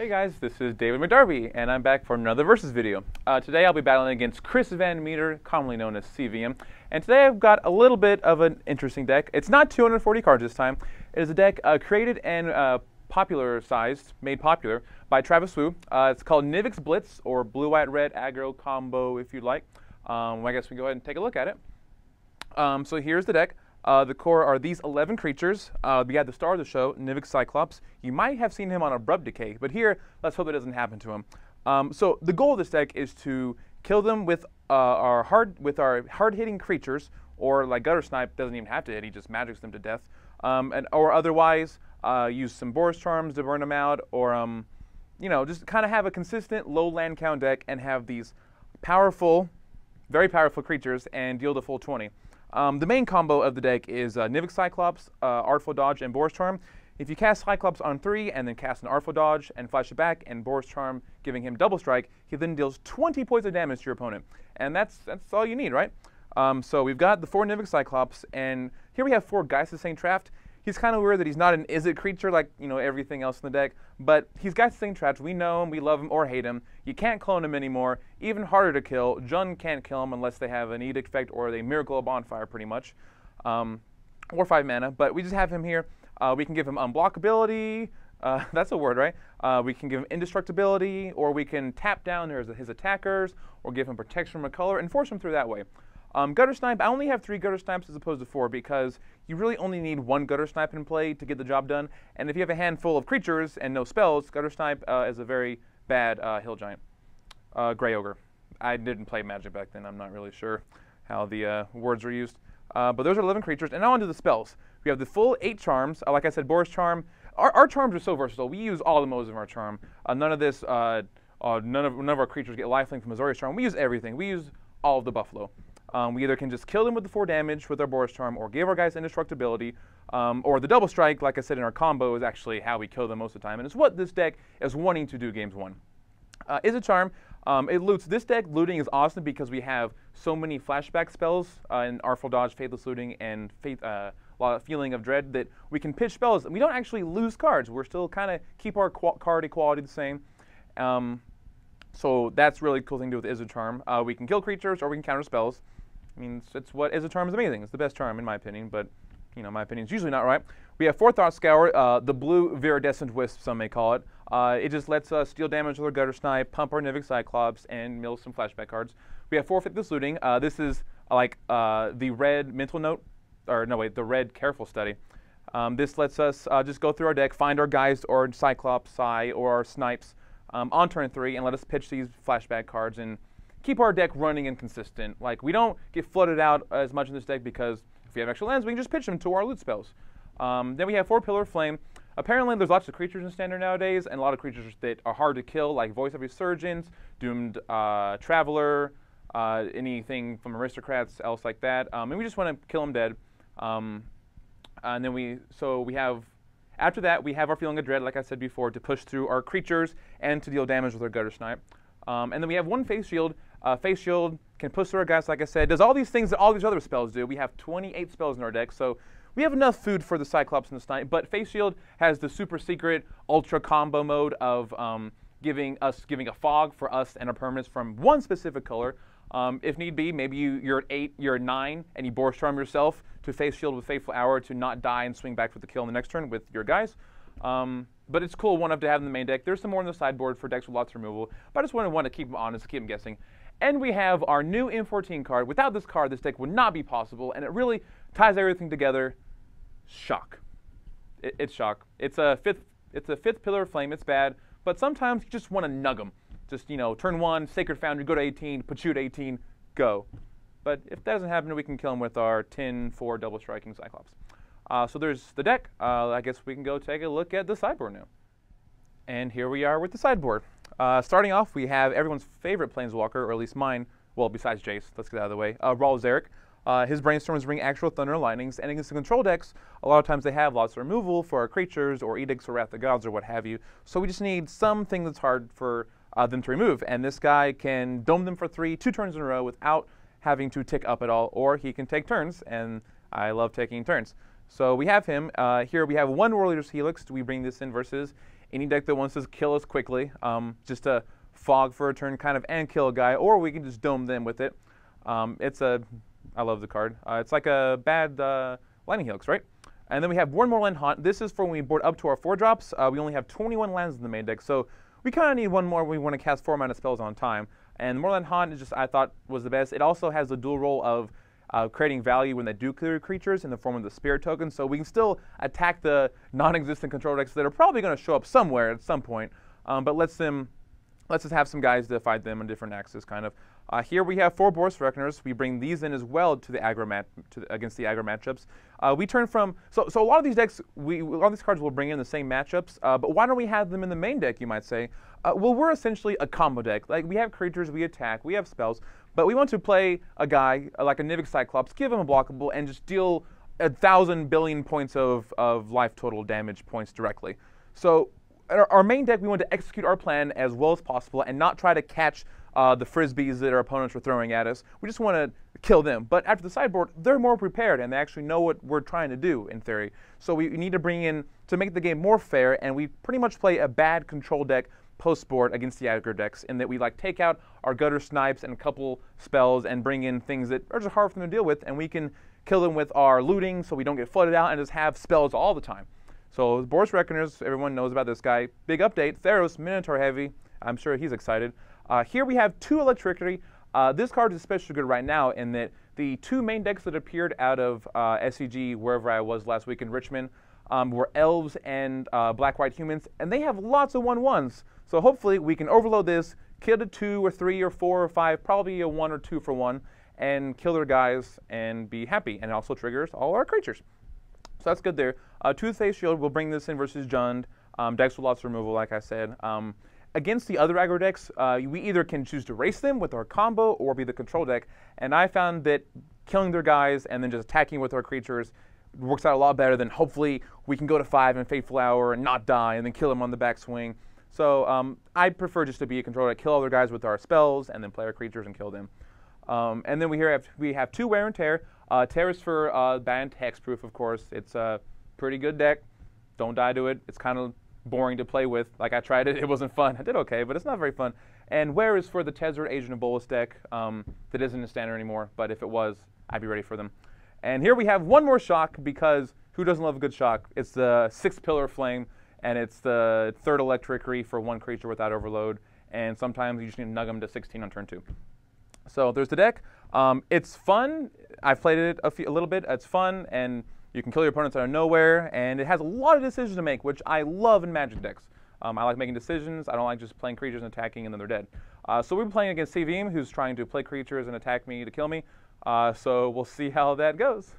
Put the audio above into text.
Hey guys, this is David McDarby, and I'm back for another Versus video. Today I'll be battling against Chris Van Meter, commonly known as CVM, and today I've got a little bit of an interesting deck. It's not 240 cards this time. It is a deck created and made popular by Travis Wu. It's called Nivix Blitz, or Blue, White, Red Aggro Combo if you'd like. I guess we can go ahead and take a look at it. So here's the deck. The core are these 11 creatures. We had the star of the show, Nivix Cyclops. You might have seen him on Abrupt Decay, but here, let's hope it doesn't happen to him. So the goal of this deck is to kill them with our hard-hitting creatures, or like Gutter Snipe doesn't even have to hit; he just magics them to death, or otherwise use some Boros Charms to burn them out, or just kind of have a consistent low land count deck and have these powerful, very powerful creatures and deal the full 20. The main combo of the deck is Nivix Cyclops, Artful Dodge, and Boros Charm. If you cast Cyclops on 3 and then cast an Artful Dodge and flash it back and Boros Charm giving him double strike, he then deals 20 points of damage to your opponent. And that's all you need, right? So we've got the 4 Nivix Cyclops, and here we have 4 Geist Saint Trapped. He's kind of weird that he's not an Is-It creature like everything else in the deck, but he's Geist Saint Trapped. We know him, we love him, or hate him. You can't clone him anymore. Even harder to kill. Jund can't kill him unless they have an Edict effect or they Miracle of Bonfire, pretty much, or 5 mana. But we just have him here. We can give him unblockability. That's a word, right? We can give him indestructibility, or we can tap down his attackers, or give him protection from a color and force him through that way. Gutter Snipe, I only have 3 Gutter Snipes as opposed to 4 because you really only need 1 Gutter Snipe in play to get the job done. And if you have a handful of creatures and no spells, Gutter Snipe is a very bad Hill Giant. Grey Ogre. I didn't play Magic back then. I'm not really sure how the words were used. But those are 11 creatures. And now onto the spells. We have the full 8 charms. Like I said, Boros Charm. Our charms are so versatile. We use all the modes of our charm. None of our creatures get lifelink from Azorius Charm. We use everything. We use all of the Buffalo. We either can just kill them with the 4 damage with our Boros Charm, or give our guys indestructibility, or the double strike, like I said in our combo, is actually how we kill them most of the time, and it's what this deck is wanting to do games 1. Is a charm. It loots. This deck looting is awesome because we have so many flashback spells in Artful Dodge, Faithless Looting, and Feeling of Dread that we can pitch spells, and we don't actually lose cards. We're still kind of keep our card equality the same. So that's really cool thing to do with Is a Charm. We can kill creatures, or we can counter spells. I mean, it's what Is a Charm is amazing. It's the best charm in my opinion, but my opinion is usually not right. We have 4 Thought Scour, the blue Viridescent Wisp, some may call it. It just lets us deal damage with our Gutter Snipe, pump our Nivix Cyclops, and mill some flashback cards. We have 4 Faithless Looting. This is like the red Mental Note, or no wait, the red Careful Study. This lets us just go through our deck, find our Geist or Cyclops, Psy, or our Snipes on turn 3, and let us pitch these flashback cards and keep our deck running and consistent. Like, we don't get flooded out as much in this deck because if we have extra lands, we can just pitch them to our loot spells. Then we have 4 Pillar of Flame. Apparently, there's lots of creatures in Standard nowadays, and a lot of creatures that are hard to kill, like Voice of Resurgence, Doomed Traveler, anything from Aristocrats, else like that. And we just want to kill them dead. And then after that, we have our Feeling of Dread, like I said before, to push through our creatures and to deal damage with our Gutter Snipe. And then we have 1 Face Shield. Face Shield can push through our guys, like I said. Does all these things that all these other spells do. We have 28 spells in our deck, so we have enough food for the Cyclops and the Snipe. But Face Shield has the super secret ultra combo mode of giving a fog for us and our permanents from 1 specific color. If need be, maybe you're at 8, you're at 9, and you Boros Charm yourself to Face Shield with Fateful Hour to not die and swing back for the kill in the next turn with your guys. But it's cool one up to have in the main deck. There's some more in the sideboard for decks with lots of removal, but I just want to keep them honest, keep them guessing. And we have our new M14 card. Without this card, this deck would not be possible, and it really ties everything together. Shock. It's Shock. It's a fifth Pillar of Flame. It's bad, but sometimes you just want to nug them. Just, turn 1, Sacred Foundry, go to 18, put you at 18, go. But if that doesn't happen, we can kill him with our 10-4 double striking Cyclops. So there's the deck. I guess we can go take a look at the sideboard now. And here we are with the sideboard. Starting off, we have everyone's favorite Planeswalker, or at least mine, well, besides Jace, let's get out of the way, Raul Zarek. His Brainstorms bring actual Thunder and Lightnings, and against the control decks, a lot of times they have lots of removal for our creatures, or Edicts, or Wrath of Gods, or what have you. So we just need something that's hard for them to remove, and this guy can dome them for 2 turns in a row without having to tick up at all, or he can take turns, and I love taking turns. So we have him. Here we have 1 World Leader's Helix. We bring this in versus any deck that wants to kill us quickly, just a fog for a turn kind of and kill a guy, or we can just dome them with it. I love the card. It's like a bad Lightning Helix, right? And then we have one more Land Haunt. This is for when we board up to our 4-drops. We only have 21 lands in the main deck, so we kind of need one more when we want to cast 4 mana spells on time. And Moorland Haunt is just, I thought, was the best. It also has the dual role of creating value when they do clear creatures in the form of the spirit token, so we can still attack the non-existent control decks that are probably going to show up somewhere at some point. But let's just have some guys to fight them on different axes, kind of. Here we have 4 Boros Reckoners. We bring these in as well to the aggro against the aggro matchups. We turn from so a lot of these decks, a lot of these cards will bring in the same matchups. But why don't we have them in the main deck? You might say. Well, we're essentially a combo deck. Like, we have creatures, we attack, we have spells, but we want to play a guy like a Nivix Cyclops, give him a blockable, and just deal 1,000 billion points of life total damage points directly. So our main deck, we want to execute our plan as well as possible and not try to catch the frisbees that our opponents are throwing at us. We just want to kill them. But after the sideboard, they're more prepared and they actually know what we're trying to do in theory. So we need to bring in, to make the game more fair, and we pretty much play a bad control deck post-board against the aggro decks, in that we like take out our gutter snipes and a couple spells and bring in things that are just hard for them to deal with, and we can kill them with our looting so we don't get flooded out and just have spells all the time. So Boros Reckoners, everyone knows about this guy. Big update, Theros, Minotaur heavy. I'm sure he's excited. Here we have 2 Electricity. This card is especially good right now in that the 2 main decks that appeared out of SCG, wherever I was last week in Richmond, were Elves and Black-White Humans, and they have lots of 1/1s. So hopefully we can overload this, kill a 2 or 3 or 4 or 5, probably a 1 or 2 for 1, and kill their guys and be happy. And it also triggers all our creatures. So that's good there. Toothpaste Shield, we'll bring this in versus Jund. Decks with lots of removal, like I said. Against the other aggro decks, we either can choose to race them with our combo or be the control deck. And I found that killing their guys and then just attacking with our creatures works out a lot better than hopefully we can go to 5 in Fateful Hour and not die and then kill them on the backswing. So I prefer just to be a control deck, kill all their guys with our spells and then play our creatures and kill them. And then we have 2 Wear and Tear. Tear is for banned hexproof, of course. It's a pretty good deck. Don't die to it. It's kind of boring to play with. Like, I tried it. It wasn't fun. I did okay, but it's not very fun. And Wear is for the Tezzeret Agent of Bolus deck that isn't in standard anymore, but if it was, I'd be ready for them. And here we have one more shock, because who doesn't love a good shock? It's the 6 Pillar Flame, and it's the 3rd Electricity for 1 creature without overload, and sometimes you just need to nug them to 16 on turn 2. So there's the deck. It's fun. I've played it a little bit. It's fun, and you can kill your opponents out of nowhere, and it has a lot of decisions to make, which I love in Magic decks. I like making decisions. I don't like just playing creatures and attacking and then they're dead. So we're playing against CVM, who's trying to play creatures and attack me to kill me. So we'll see how that goes.